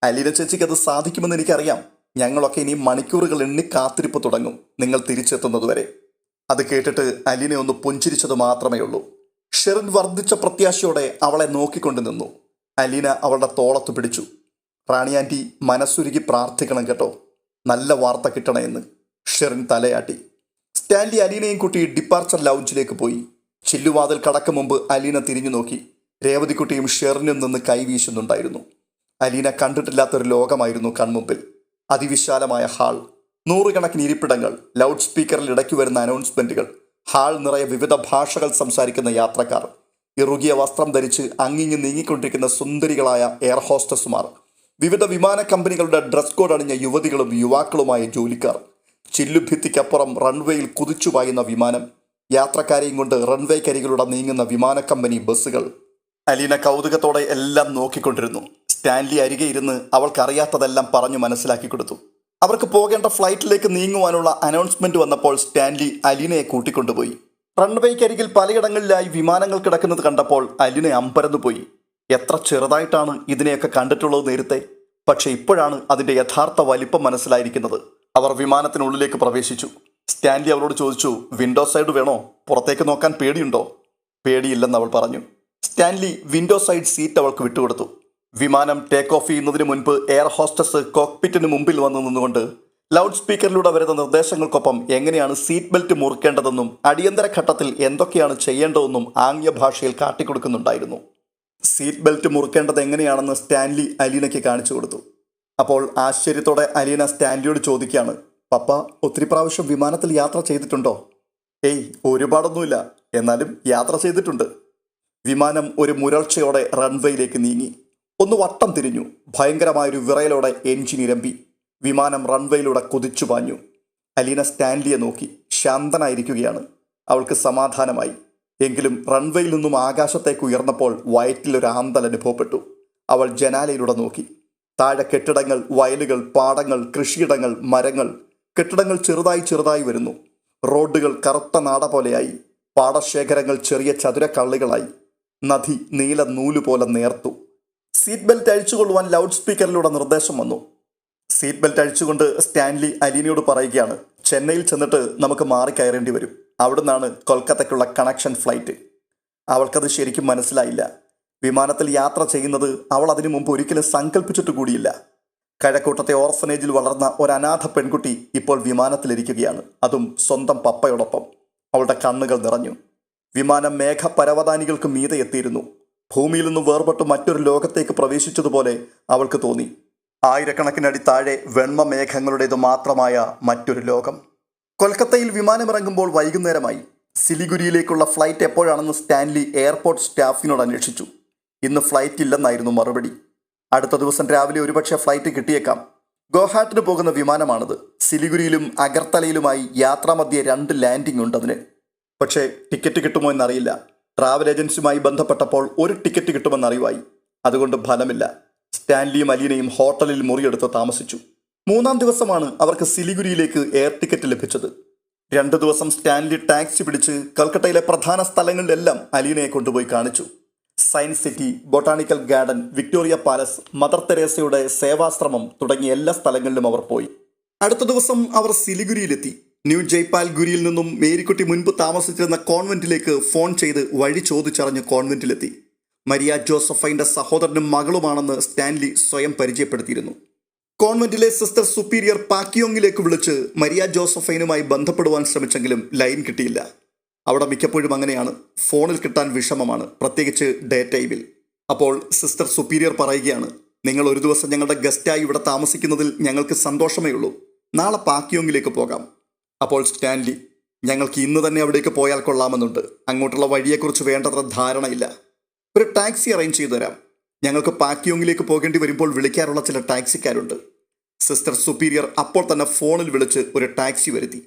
അലീന ചേച്ചിക്ക് അത് സാധിക്കുമെന്ന് എനിക്കറിയാം. ഞങ്ങളൊക്കെ ഇനി മണിക്കൂറുകൾ എണ്ണി കാത്തിരിപ്പ് തുടങ്ങും നിങ്ങൾ തിരിച്ചെത്തുന്നതുവരെ. അത് കേട്ടിട്ട് അലീന ഒന്ന് പുഞ്ചിരിച്ചത് മാത്രമേ ഉള്ളൂ. ഷെറിൻ വർദ്ധിച്ച പ്രത്യാശയോടെ അവളെ നോക്കിക്കൊണ്ട് നിന്നു. അലീന അവളുടെ തോളത്ത് പിടിച്ചു. റാണി ആൻറ്റി, മനസ്സുരുകി പ്രാർത്ഥിക്കണം കേട്ടോ. നല്ല വാർത്ത കിട്ടണമെന്ന്. ഷെറിൻ തലയാട്ടി. സ്റ്റാൻലി അലീനയും കൂട്ടി ഡിപ്പാർച്ചർ ലൗഞ്ചിലേക്ക് പോയി. ചില്ലുവാതിൽ കടക്കും മുമ്പ് അലീന തിരിഞ്ഞു നോക്കി. രേവതിക്കുട്ടിയും ഷെറിനും നിന്ന് കൈവീശുന്നുണ്ടായിരുന്നു. അലീന കണ്ടിട്ടില്ലാത്തൊരു ലോകമായിരുന്നു കൺമുമ്പിൽ. അതിവിശാലമായ ഹാൾ, നൂറുകണക്കിന് ഇരിപ്പിടങ്ങൾ, ലൗഡ് സ്പീക്കറിൽ ഇടയ്ക്ക് വരുന്ന അനൗൺസ്മെന്റുകൾ, ഹാൾ നിറയെ വിവിധ ഭാഷകൾ സംസാരിക്കുന്ന യാത്രക്കാർ, ഇറുകിയ വസ്ത്രം ധരിച്ച് അങ്ങിങ്ങ് നീങ്ങിക്കൊണ്ടിരിക്കുന്ന സുന്ദരികളായ എയർ ഹോസ്റ്റസുമാർ, വിവിധ വിമാന കമ്പനികളുടെ ഡ്രസ് കോഡ് അണിഞ്ഞ യുവതികളും യുവാക്കളുമായ ജോലിക്കാർ, ചില്ലുഭിത്തിക്കപ്പുറം റൺവേയിൽ കുതിച്ചുപായുന്ന വിമാനം, യാത്രക്കാരെയും കൊണ്ട് റൺവേക്കരികിലൂടെ നീങ്ങുന്ന വിമാന കമ്പനി ബസ്സുകൾ. അലീന കൗതുകത്തോടെ എല്ലാം നോക്കിക്കൊണ്ടിരുന്നു. സ്റ്റാൻലി അരികെ ഇരുന്ന് അവൾക്കറിയാത്തതെല്ലാം പറഞ്ഞു മനസ്സിലാക്കി കൊടുത്തു. അവർക്ക് പോകേണ്ട ഫ്ലൈറ്റിലേക്ക് നീങ്ങുവാനുള്ള അനൗൺസ്മെന്റ് വന്നപ്പോൾ സ്റ്റാൻലി അലീനയെ കൂട്ടിക്കൊണ്ടുപോയി. റൺവേക്കരികിൽ പലയിടങ്ങളിലായി വിമാനങ്ങൾ കിടക്കുന്നത് കണ്ടപ്പോൾ അലീന അമ്പരന്നു പോയി. എത്ര ചെറുതായിട്ടാണ് ഇതിനെയൊക്കെ കണ്ടിട്ടുള്ളത് നേരത്തെ. പക്ഷെ ഇപ്പോഴാണ് അതിന്റെ യഥാർത്ഥ വലിപ്പം മനസ്സിലായിരിക്കുന്നത്. അവർ വിമാനത്തിനുള്ളിലേക്ക് പ്രവേശിച്ചു. സ്റ്റാൻലി അവളോട് ചോദിച്ചു, വിൻഡോ സൈഡ് വേണോ? പുറത്തേക്ക് നോക്കാൻ പേടിയുണ്ടോ? പേടിയില്ലെന്ന് അവൾ പറഞ്ഞു. സ്റ്റാൻലി വിൻഡോ സൈഡ് സീറ്റ് അവൾക്ക് വിട്ടുകൊടുത്തു. വിമാനം ടേക്ക് ഓഫ് ചെയ്യുന്നതിന് മുൻപ് എയർ ഹോസ്റ്റസ് കോക്പിറ്റിന് മുമ്പിൽ വന്നു നിന്നുകൊണ്ട് ലൗഡ് സ്പീക്കറിലൂടെ വരുന്ന നിർദ്ദേശങ്ങൾക്കൊപ്പം എങ്ങനെയാണ് സീറ്റ് ബെൽറ്റ് മുറുക്കേണ്ടതെന്നും അടിയന്തര ഘട്ടത്തിൽ എന്തൊക്കെയാണ് ചെയ്യേണ്ടതെന്നും ആംഗ്യ ഭാഷയിൽ കാട്ടിക്കൊടുക്കുന്നുണ്ടായിരുന്നു. സീറ്റ് ബെൽറ്റ് മുറുക്കേണ്ടത് എങ്ങനെയാണെന്ന് സ്റ്റാൻലി അലീനയ്ക്ക് കാണിച്ചു കൊടുത്തു. അപ്പോൾ ആശ്ചര്യത്തോടെ അലീന സ്റ്റാൻലിയോട് ചോദിക്കുകയാണ്, പപ്പ ഒത്തിരി പ്രാവശ്യം വിമാനത്തിൽ യാത്ര ചെയ്തിട്ടുണ്ടോ? ഏയ്, ഒരുപാടൊന്നുമില്ല, എന്നാലും യാത്ര ചെയ്തിട്ടുണ്ട്. വിമാനം ഒരു മുരൾച്ചയോടെ റൺവേയിലേക്ക് നീങ്ങി. ഒന്ന് വട്ടം തിരിഞ്ഞു. ഭയങ്കരമായൊരു വിറയലോടെ എൻജിൻ ഇരമ്പി. വിമാനം റൺവേയിലൂടെ കുതിച്ചു പാഞ്ഞു. അലീന സ്റ്റാൻലിയെ നോക്കി. ശാന്തനായിരിക്കുകയാണ്. അവൾക്ക് സമാധാനമായി. എങ്കിലും റൺവേയിൽ നിന്നും ആകാശത്തേക്ക് ഉയർന്നപ്പോൾ വയറ്റിലൊരു ആന്തൽ അനുഭവപ്പെട്ടു. അവൾ ജനാലയിലൂടെ നോക്കി. താഴെ കെട്ടിടങ്ങൾ, വയലുകൾ, പാടങ്ങൾ, കൃഷിയിടങ്ങൾ, മരങ്ങൾ. കെട്ടിടങ്ങൾ ചെറുതായി ചെറുതായി വരുന്നു. റോഡുകൾ കറുത്ത നാട പോലെയായി. പാടശേഖരങ്ങൾ ചെറിയ ചതുരക്കള്ളികളായി. നദി നീല നൂലുപോലെ നേർത്തു. സീറ്റ് ബെൽറ്റ് അഴിച്ചുകൊള്ളുവാൻ ലൗഡ് സ്പീക്കറിലൂടെ നിർദ്ദേശം വന്നു. സീറ്റ് ബെൽറ്റ് അഴിച്ചുകൊണ്ട് സ്റ്റാൻലി അലീനയോട് പറയുകയാണ്, ചെന്നൈയിൽ ചെന്നിട്ട് നമുക്ക് മാറിക്കയറേണ്ടി വരും. അവിടുന്നാണ് കൊൽക്കത്തയ്ക്കുള്ള കണക്ഷൻ ഫ്ലൈറ്റ്. അവൾക്കത് ശരിക്കും മനസ്സിലായില്ല. വിമാനത്തിൽ യാത്ര ചെയ്യുന്നത് അവൾ അതിനു മുമ്പ് ഒരിക്കലും സങ്കല്പിച്ചിട്ട് കൂടിയില്ല. കഴക്കൂട്ടത്തെ ഓർഫനേജിൽ വളർന്ന ഒരു അനാഥ പെൺകുട്ടി ഇപ്പോൾ വിമാനത്തിലിരിക്കുകയാണ്, അതും സ്വന്തം പപ്പയോടൊപ്പം. അവളുടെ കണ്ണുകൾ നിറഞ്ഞു. വിമാനം മേഘപരവതാനികൾക്ക് മീതെ എത്തിയിരുന്നു. ഭൂമിയിൽ നിന്നും വേർപെട്ട് മറ്റൊരു ലോകത്തേക്ക് പ്രവേശിച്ചതുപോലെ അവൾക്ക് തോന്നി. ആയിരക്കണക്കിനടി താഴെ വെണ്മ മേഘങ്ങളുടേത് മാത്രമായ മറ്റൊരു ലോകം. കൊൽക്കത്തയിൽ വിമാനമിറങ്ങുമ്പോൾ വൈകുന്നേരമായി. സിലിഗുരിയിലേക്കുള്ള ഫ്ലൈറ്റ് എപ്പോഴാണെന്ന് സ്റ്റാൻലി എയർപോർട്ട് സ്റ്റാഫിനോട് അന്വേഷിച്ചു. ഇന്ന് ഫ്ലൈറ്റ് ഇല്ലെന്നായിരുന്നു മറുപടി. അടുത്ത ദിവസം രാവിലെ ഒരുപക്ഷെ ഫ്ലൈറ്റ് കിട്ടിയേക്കാം. ഗോഹാട്ടിന് പോകുന്ന വിമാനമാണിത്. സിലിഗുരിയിലും അഗർത്തലയിലുമായി യാത്രാമധ്യേ 2 ലാൻഡിംഗ് ഉണ്ട് അതിന്. പക്ഷേ ടിക്കറ്റ് കിട്ടുമോ എന്നറിയില്ല. ട്രാവൽ ഏജൻസിയുമായി ബന്ധപ്പെട്ടപ്പോൾ ഒരു ടിക്കറ്റ് കിട്ടുമെന്നറിവായി. അതുകൊണ്ട് ഫലമില്ല. സ്റ്റാൻലിയും അലീനയും ഹോട്ടലിൽ മുറിയെടുത്ത് താമസിച്ചു. 3-ാം ദിവസമാണ് അവർക്ക് സിലിഗുരിയിലേക്ക് എയർ ടിക്കറ്റ് ലഭിച്ചത്. 2 ദിവസം സ്റ്റാൻലി ടാക്സി പിടിച്ച് കൽക്കട്ടയിലെ പ്രധാന സ്ഥലങ്ങളിലെല്ലാം അലീനയെ കൊണ്ടുപോയി കാണിച്ചു. Science city, botanical garden, Victoria palace, mother തെരേസയുടെ സേവാശ്രമം തുടങ്ങിയ എല്ലാ സ്ഥലങ്ങളിലും അവർ പോയി. അടുത്ത ദിവസം അവർ സിലിഗുരിയിലെത്തി. ന്യൂ ജയ്പാൽഗുരിയിൽ നിന്നും മേരിക്കുട്ടി മുൻപ് താമസിച്ചിരുന്ന കോൺവെന്റിലേക്ക് ഫോൺ ചെയ്ത് വഴി ചോദിച്ചറിഞ്ഞ് കോൺവെന്റിലെത്തി. മരിയ ജോസഫൈൻ്റെ സഹോദരനും മകളുമാണെന്ന് സ്റ്റാൻലി സ്വയം പരിചയപ്പെടുത്തിയിരുന്നു. കോൺവെന്റിലെ സിസ്റ്റർ സുപ്പീരിയർ പാക്കിയോങ്ങിലേക്ക് വിളിച്ച് മരിയ ജോസഫൈനുമായി ബന്ധപ്പെടുവാൻ ശ്രമിച്ചെങ്കിലും ലൈൻ കിട്ടിയില്ല. അവിടെ മിക്കപ്പോഴും അങ്ങനെയാണ്, ഫോണിൽ കിട്ടാൻ വിഷമമാണ്, പ്രത്യേകിച്ച് ഡേ ടൈമിൽ. അപ്പോൾ സിസ്റ്റർ സുപ്പീരിയർ പറയുകയാണ്, നിങ്ങൾ ഒരു ദിവസം ഞങ്ങളുടെ ഗസ്റ്റായി ഇവിടെ താമസിക്കുന്നതിൽ ഞങ്ങൾക്ക് സന്തോഷമേ ഉള്ളൂ. നാളെ പാക്കിയോങ്ങിലേക്ക് പോകാം. അപ്പോൾ സ്റ്റാൻലി, ഞങ്ങൾക്ക് ഇന്ന് തന്നെ അവിടേക്ക് പോയാൽ കൊള്ളാമെന്നുണ്ട്. അങ്ങോട്ടുള്ള വഴിയെക്കുറിച്ച് വേണ്ടത്ര ധാരണയില്ല. ഒരു ടാക്സി അറേഞ്ച് ചെയ്തു തരാം. ഞങ്ങൾക്ക് പാക്കിയോങ്ങിലേക്ക് പോകേണ്ടി വരുമ്പോൾ വിളിക്കാറുള്ള ചില ടാക്സിക്കാരുണ്ട്. സിസ്റ്റർ സുപ്പീരിയർ അപ്പോൾ തന്നെ ഫോണിൽ വിളിച്ച് ഒരു ടാക്സി വരുത്തി.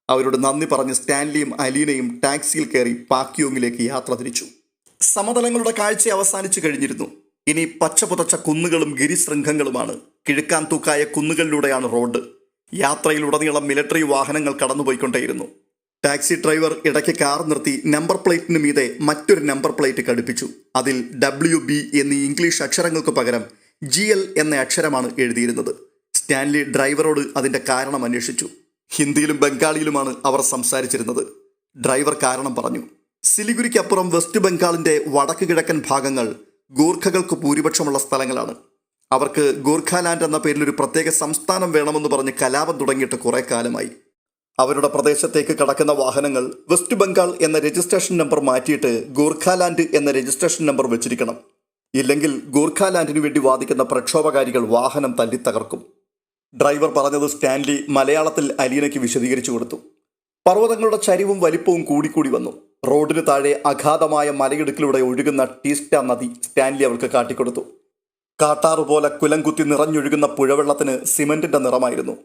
അവരോട് നന്ദി പറഞ്ഞ് സ്റ്റാൻലിയും അലീനയും ടാക്സിയിൽ കയറി പാക്കിയോങ്ങിലേക്ക് യാത്ര തിരിച്ചു. സമതലങ്ങളുടെ കാഴ്ച അവസാനിച്ചു കഴിഞ്ഞിരുന്നു. ഇനി പച്ചപുതച്ച കുന്നുകളും ഗിരിശൃംഖങ്ങളുമാണ്. കിഴുക്കാൻ തൂക്കായ കുന്നുകളിലൂടെയാണ് റോഡ്. യാത്രയിലുടനീളം മിലിറ്ററി വാഹനങ്ങൾ കടന്നുപോയിക്കൊണ്ടേയിരുന്നു. ടാക്സി ഡ്രൈവർ ഇടയ്ക്ക് കാർ നിർത്തി നമ്പർ പ്ലേറ്റിന് മീതെ മറ്റൊരു നമ്പർ പ്ലേറ്റ് ഘടിപ്പിച്ചു. അതിൽ WB എന്നീ ഇംഗ്ലീഷ് അക്ഷരങ്ങൾക്ക് പകരം GL എന്ന അക്ഷരമാണ് എഴുതിയിരുന്നത്. സ്റ്റാൻലി ഡ്രൈവറോട് അതിൻ്റെ കാരണം അന്വേഷിച്ചു. ഹിന്ദിയിലും ബംഗാളിയിലുമാണ് അവർ സംസാരിച്ചിരുന്നത്. ഡ്രൈവർ കാരണം പറഞ്ഞു. സിലിഗുരിക്കപ്പുറം വെസ്റ്റ് ബംഗാളിൻ്റെ വടക്ക് കിഴക്കൻ ഭാഗങ്ങൾ ഗൂർഖകൾക്ക് ഭൂരിപക്ഷമുള്ള സ്ഥലങ്ങളാണ്. അവർക്ക് ഗൂർഖാലാൻഡ് എന്ന പേരിൽ ഒരു പ്രത്യേക സംസ്ഥാനം വേണമെന്ന് പറഞ്ഞ് കലാപം തുടങ്ങിയിട്ട് കുറെ കാലമായി. അവരുടെ പ്രദേശത്തേക്ക് കടക്കുന്ന വാഹനങ്ങൾ വെസ്റ്റ് ബംഗാൾ എന്ന രജിസ്ട്രേഷൻ നമ്പർ മാറ്റിയിട്ട് ഗൂർഖാലാൻഡ് എന്ന രജിസ്ട്രേഷൻ നമ്പർ വെച്ചിരിക്കണം. ഇല്ലെങ്കിൽ ഗൂർഖാലാൻഡിനു വേണ്ടി വാദിക്കുന്ന പ്രക്ഷോഭകാരികൾ വാഹനം തല്ലി തകർക്കും. ഡ്രൈവർ പറഞ്ഞത് സ്റ്റാൻലി മലയാളത്തിൽ അലീനയ്ക്ക് വിശദീകരിച്ചു കൊടുത്തു. പർവ്വതങ്ങളുടെ ചരിവും വലിപ്പവും കൂടിക്കൂടി വന്നു. റോഡിന് താഴെ അഗാധമായ മലയിടുക്കിലൂടെ ഒഴുകുന്ന ടീസ്റ്റ നദി സ്റ്റാൻലി അവൾക്ക് കാട്ടിക്കൊടുത്തു. കാട്ടാറുപോലെ കുലംകുത്തി നിറഞ്ഞൊഴുകുന്ന പുഴവെള്ളത്തിന് സിമന്റിന്റെ നിറമായിരുന്നു.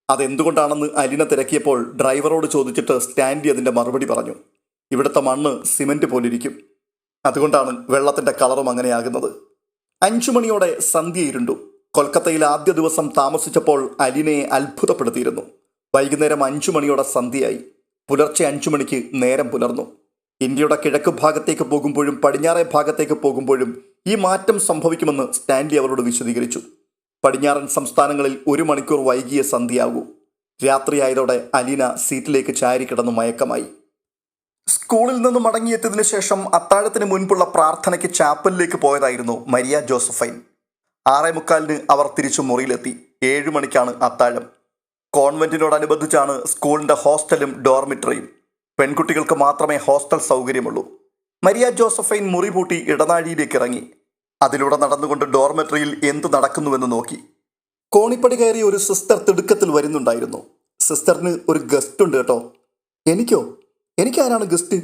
അതെന്തുകൊണ്ടാണെന്ന് അലീന തിരക്കിയപ്പോൾ ഡ്രൈവറോട് ചോദിച്ചിട്ട് സ്റ്റാൻലി അതിന്റെ മറുപടി പറഞ്ഞു. ഇവിടുത്തെ മണ്ണ് സിമന്റ് പോലിരിക്കും, അതുകൊണ്ടാണ് വെള്ളത്തിന്റെ കളറും അങ്ങനെയാകുന്നത്. 5 മണിയോടെ സന്ധ്യ ഇരുണ്ടു. കൊൽക്കത്തയിൽ ആദ്യ ദിവസം താമസിച്ചപ്പോൾ അലീനയെ അത്ഭുതപ്പെടുത്തിയിരുന്നു. വൈകുന്നേരം 5 മണിയോടെ സന്ധ്യയായി. പുലർച്ചെ 5 മണിക്ക് നേരം പുലർന്നു. ഇന്ത്യയുടെ കിഴക്ക് ഭാഗത്തേക്ക് പോകുമ്പോഴും പടിഞ്ഞാറേ ഭാഗത്തേക്ക് പോകുമ്പോഴും ഈ മാറ്റം സംഭവിക്കുമെന്ന് സ്റ്റാൻലി അവരോട് വിശദീകരിച്ചു. പടിഞ്ഞാറൻ സംസ്ഥാനങ്ങളിൽ 1 മണിക്കൂർ വൈകിയ സന്ധ്യയാകൂ. രാത്രിയായതോടെ അലീന സീറ്റിലേക്ക് ചാരിക്കിടന്ന് മയക്കമായി. സ്കൂളിൽ നിന്ന് മടങ്ങിയെത്തിയതിനു ശേഷം അത്താഴത്തിന് മുൻപുള്ള പ്രാർത്ഥനയ്ക്ക് ചാപ്പലിലേക്ക് പോയതായിരുന്നു മരിയ ജോസഫൈൻ. 6:45 അവർ തിരിച്ചു മുറിയിലെത്തി. 7 മണിക്കാണ് അത്താഴം. കോൺവെന്റിനോടനുബന്ധിച്ചാണ് സ്കൂളിന്റെ ഹോസ്റ്റലും ഡോർമിറ്ററിയും. പെൺകുട്ടികൾക്ക് മാത്രമേ ഹോസ്റ്റൽ സൗകര്യമുള്ളൂ. മരിയ ജോസഫൈൻ മുറി പൂട്ടി ഇടനാഴിയിലേക്ക് ഇറങ്ങി. അതിലൂടെ നടന്നുകൊണ്ട് ഡോർമെട്രിയിൽ എന്ത് നടക്കുന്നുവെന്ന് നോക്കി. കോണിപ്പടി കയറി ഒരു സിസ്റ്റർ തിടുക്കത്തിൽ വരുന്നുണ്ടായിരുന്നു. സിസ്റ്ററിന് ഒരു ഗസ്റ്റ് ഉണ്ട് കേട്ടോ. എനിക്കോ? എനിക്കാരാണ് ഗസ്റ്റ്?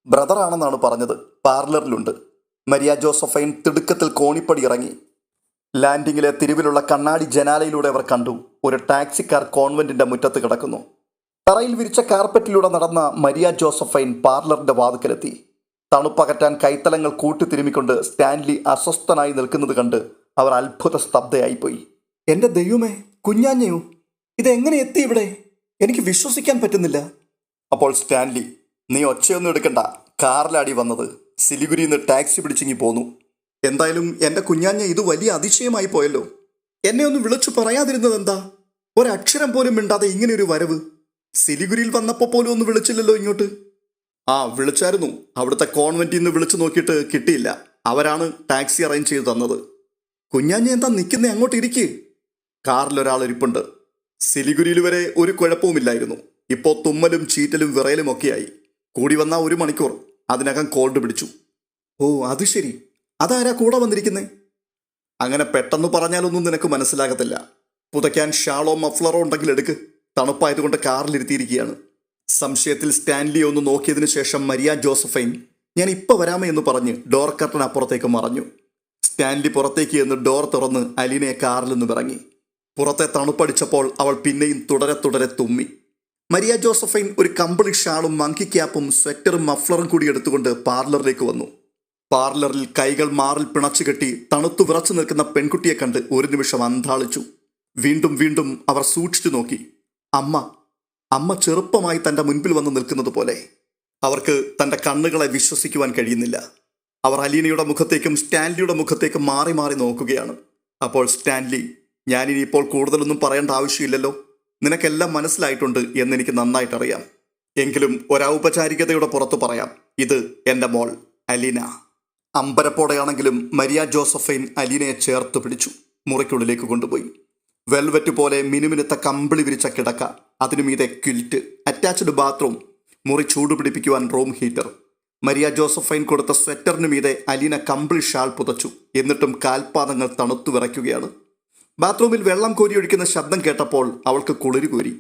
ബ്രദറാണെന്നാണ് പറഞ്ഞത്. പാർലറിലുണ്ട്. മരിയ ജോസഫൈൻ തിടുക്കത്തിൽ കോണിപ്പടി ഇറങ്ങി. ലാൻഡിങ്ങിലെ തിരിവിലുള്ള കണ്ണാടി ജനാലയിലൂടെ അവർ കണ്ടു ഒരു ടാക്സിക്കാർ കോൺവെന്റിന്റെ മുറ്റത്ത് കിടക്കുന്നു. തറയിൽ വിരിച്ച കാർപ്പറ്റിലൂടെ നടന്ന മരിയ ജോസഫൈൻ പാർലറിന്റെ വാതിക്കലെത്തി. തണുപ്പകറ്റാൻ കൈത്തലങ്ങൾ കൂട്ടിത്തിരുമിക്കൊണ്ട് സ്റ്റാൻലി അസ്വസ്ഥനായി നിൽക്കുന്നത് കണ്ട് അവർ അത്ഭുത സ്തബ്ധയായിപ്പോയി. എന്റെ ദൈവമേ, കുഞ്ഞാഞ്ഞയോ? ഇതെങ്ങനെ എത്തി ഇവിടെ? എനിക്ക് വിശ്വസിക്കാൻ പറ്റുന്നില്ല. അപ്പോൾ സ്റ്റാൻലി, നീ ഒച്ചയൊന്നും എടുക്കണ്ട, കാറിലാടി വന്നത്. സിലിഗുരിയിൽ നിന്ന് ടാക്സി പിടിച്ചിങ്ങി പോന്നു. എന്തായാലും എൻ്റെ കുഞ്ഞാഞ്ഞ ഇത് വലിയ അതിശയമായി പോയല്ലോ. എന്നെ ഒന്ന് വിളിച്ചു പറയാതിരുന്നത് എന്താ? ഒരക്ഷരം പോലും മിണ്ടാതെ ഇങ്ങനെയൊരു വരവ്. സിലിഗുരിയിൽ വന്നപ്പോൾ പോലും ഒന്ന് വിളിച്ചില്ലല്ലോ ഇങ്ങോട്ട്. വിളിച്ചായിരുന്നു. അവിടുത്തെ കോൺവെന്റിൽ നിന്ന് വിളിച്ചു നോക്കിയിട്ട് കിട്ടിയില്ല. അവരാണ് ടാക്സി അറേഞ്ച് ചെയ്ത് തന്നത്. കുഞ്ഞാഞ്ഞ എന്താ നിൽക്കുന്നേ? അങ്ങോട്ട് ഇരിക്ക്. കാറിലൊരാൾ ഇരിപ്പുണ്ട്. സിലിഗുരിയിൽ വരെ ഒരു കുഴപ്പവുമില്ലായിരുന്നു. ഇപ്പോൾ തുമ്മലും ചീറ്റലും വിറയലും ഒക്കെയായി. കൂടി വന്ന 1 മണിക്കൂർ. അതിനകം കോൾഡ് പിടിച്ചു. ഓ, അത് ശരി. അതാരാ കൂടെ വന്നിരിക്കുന്നേ? അങ്ങനെ പെട്ടെന്ന് പറഞ്ഞാലൊന്നും നിനക്ക് മനസ്സിലാകത്തില്ല. പുതയ്ക്കാൻ ഷാളോ മഫ്ലറോ ഉണ്ടെങ്കിൽ എടുക്ക്. തണുപ്പായതുകൊണ്ട് കാറിലിരുത്തിയിരിക്കുകയാണ്. സംശയത്തിൽ സ്റ്റാൻലി ഒന്ന് നോക്കിയതിനു ശേഷം മരിയ ജോസഫൈൻ, ഞാൻ ഇപ്പോൾ വരാമേ എന്ന് പറഞ്ഞ് ഡോർ കർട്ടൻ അപ്പുറത്തേക്ക് മറഞ്ഞു. സ്റ്റാൻലി പുറത്തേക്ക് എന്ന് ഡോർ തുറന്ന് അലീനയെ കാറിൽ നിന്ന് ഇറങ്ങി. പുറത്തെ തണുപ്പടിച്ചപ്പോൾ അവൾ പിന്നെയും തുടരെ തുടരെ തുമ്മി. മരിയ ജോസഫൈൻ ഒരു കമ്പിളി ഷാളും മങ്കി ക്യാപ്പും സ്വെറ്ററും മഫ്ലറും കൂടി എടുത്തുകൊണ്ട് പാർലറിലേക്ക് വന്നു. പാർലറിൽ കൈകൾ മാറിൽ പിണച്ചു കെട്ടി തണുത്തു വിറച്ചു നിൽക്കുന്ന പെൺകുട്ടിയെ കണ്ട് ഒരു നിമിഷം അന്താളിച്ചു. വീണ്ടും വീണ്ടും അവർ സൂക്ഷിച്ചു നോക്കി. അമ്മ ചെറുപ്പമായി തൻ്റെ മുൻപിൽ വന്ന് നിൽക്കുന്നത് പോലെ. അവർക്ക് തൻ്റെ കണ്ണുകളെ വിശ്വസിക്കുവാൻ കഴിയുന്നില്ല. അവർ അലീനയുടെ മുഖത്തേക്കും സ്റ്റാൻലിയുടെ മുഖത്തേക്കും മാറി മാറി നോക്കുകയാണ്. അപ്പോൾ സ്റ്റാൻലി, ഞാനിനി ഇപ്പോൾ കൂടുതലൊന്നും പറയേണ്ട ആവശ്യമില്ലല്ലോ. നിനക്കെല്ലാം മനസ്സിലായിട്ടുണ്ട് എന്നെനിക്ക് നന്നായിട്ടറിയാം. എങ്കിലും ഒരൗപചാരികതയുടെ പുറത്ത് പറയാം, ഇത് എൻ്റെ മോൾ അലീന. അമ്പരപ്പോടെയാണെങ്കിലും മരിയ ജോസഫൈൻ അലീനയെ ചേർത്ത് പിടിച്ചു മുറിക്കുള്ളിലേക്ക് കൊണ്ടുപോയി. വെൽവെറ്റ് പോലെ മിനുമിനുത്ത കമ്പിളി വിരിച്ച കിടക്ക, അതിനുമീതെ ക്വിൽറ്റ്, അറ്റാച്ച്ഡ് ബാത്റൂം, മുറി ചൂടുപിടിപ്പിക്കുവാൻ റൂം ഹീറ്റർ. മരിയ ജോസഫൈൻ കൊടുത്ത സ്വെറ്ററിനു മീതെ അലീന കമ്പിളി ഷാൾ പുതച്ചു. എന്നിട്ടും കാൽപാദങ്ങൾ തണുത്തു വിറയ്ക്കുകയാണ്. ബാത്റൂമിൽ വെള്ളം കോരിയൊഴിക്കുന്ന ശബ്ദം കേട്ടപ്പോൾ അവൾക്ക് കുളിര് കോരി.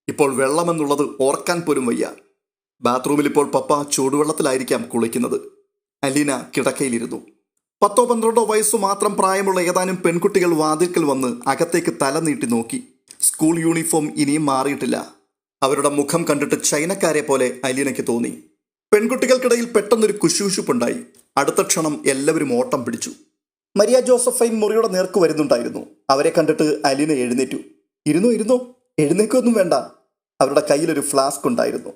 ഇപ്പോൾ വെള്ളമെന്നുള്ളത് ഓർക്കാൻ പോലും വയ്യ. ബാത്റൂമിൽ ഇപ്പോൾ പപ്പ ചൂടുവെള്ളത്തിലായിരിക്കാം കുളിക്കുന്നത്. അലീന കിടക്കയിലിരുന്നു. 10-12 വയസ്സു മാത്രം പ്രായമുള്ള ഏതാനും പെൺകുട്ടികൾ വാതിൽക്കൽ വന്ന് അകത്തേക്ക് തല നീട്ടി നോക്കി. സ്കൂൾ യൂണിഫോം ഇനിയും മാറിയിട്ടില്ല. അവരുടെ മുഖം കണ്ടിട്ട് ചൈനക്കാരെ പോലെ അലീനയ്ക്ക് തോന്നി. പെൺകുട്ടികൾക്കിടയിൽ പെട്ടെന്നൊരു കുശൂശുപ്പുണ്ടായി. അടുത്ത ക്ഷണം എല്ലാവരും ഓട്ടം പിടിച്ചു. മരിയ ജോസഫൈൻ മുറിയുടെ നേർക്ക് വരുന്നുണ്ടായിരുന്നു. അവരെ കണ്ടിട്ട് അലീന എഴുന്നേറ്റു. ഇരുന്നോ, എഴുന്നേക്കൊന്നും വേണ്ട. അവരുടെ കയ്യിലൊരു ഫ്ലാസ്ക് ഉണ്ടായിരുന്നു.